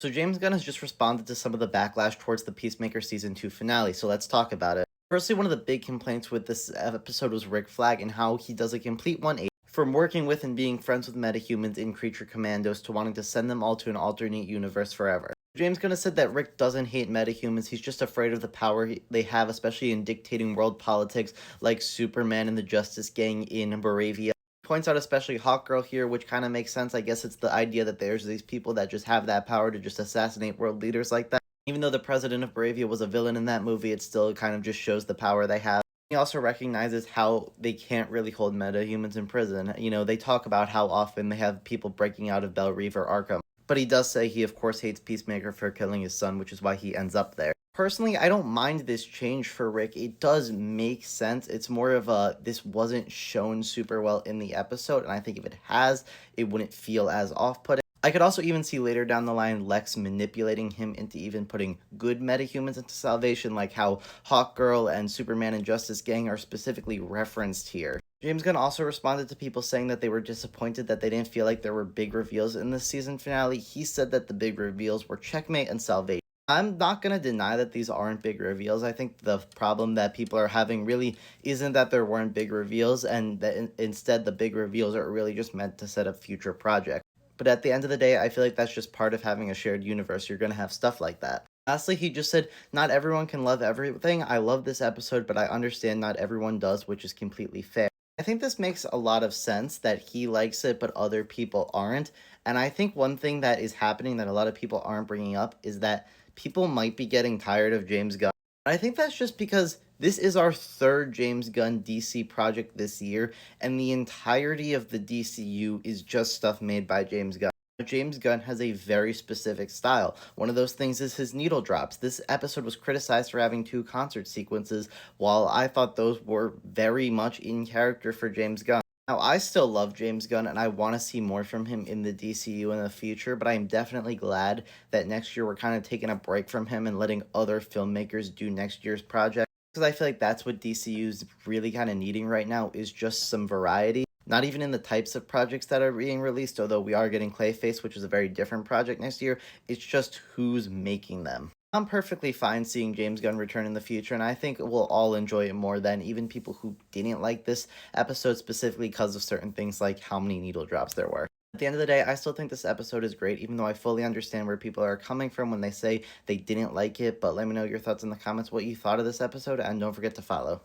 So James Gunn has just responded to some of the backlash towards the Peacemaker season 2 finale, so let's talk about it. Firstly, one of the big complaints with this episode was Rick Flag and how he does a complete 180 from working with and being friends with metahumans in Creature Commandos to wanting to send them all to an alternate universe forever. James Gunn has said that Rick doesn't hate metahumans, he's just afraid of the power they have, especially in dictating world politics like Superman and the Justice Gang in Baravia. Points out especially Hawkgirl here, which kind of makes sense. I guess it's the idea that there's these people that just have that power to just assassinate world leaders like that. Even though the president of Bravia was a villain in that movie, it still kind of just shows the power they have. He also recognizes how they can't really hold metahumans in prison. You know, they talk about how often they have people breaking out of Bell Reeve or Arkham. But he does say he, of course, hates Peacemaker for killing his son, which is why he ends up there. Personally, I don't mind this change for Rick. It does make sense. It's more of a, this wasn't shown super well in the episode, and I think if it has, it wouldn't feel as off-putting. I could also even see later down the line Lex manipulating him into even putting good metahumans into salvation, like how Hawkgirl and Superman and Justice Gang are specifically referenced here. James Gunn also responded to people saying that they were disappointed that they didn't feel like there were big reveals in the season finale. He said that the big reveals were Checkmate and Salvation. I'm not going to deny that these aren't big reveals. I think the problem that people are having really isn't that there weren't big reveals, and that instead the big reveals are really just meant to set up future projects. But at the end of the day, I feel like that's just part of having a shared universe. You're going to have stuff like that. Lastly, he just said, not everyone can love everything. I love this episode, but I understand not everyone does, which is completely fair. I think this makes a lot of sense that he likes it, but other people aren't. And I think one thing that is happening that a lot of people aren't bringing up is that people might be getting tired of James Gunn. I think that's just because this is our third James Gunn DC project this year, and the entirety of the DCU is just stuff made by James Gunn. James Gunn has a very specific style. One of those things is his needle drops. This episode was criticized for having 2 concert sequences, while I thought those were very much in character for James Gunn. Now, I still love James Gunn, and I want to see more from him in the DCU in the future, but I'm definitely glad that next year we're kind of taking a break from him and letting other filmmakers do next year's project, because I feel like that's what DCU's really kind of needing right now, is just some variety. Not even in the types of projects that are being released, although we are getting Clayface, which is a very different project next year. It's just who's making them. I'm perfectly fine seeing James Gunn return in the future, and I think we'll all enjoy it more than even people who didn't like this episode specifically because of certain things like how many needle drops there were. At the end of the day, I still think this episode is great, even though I fully understand where people are coming from when they say they didn't like it. But let me know your thoughts in the comments, what you thought of this episode, and don't forget to follow.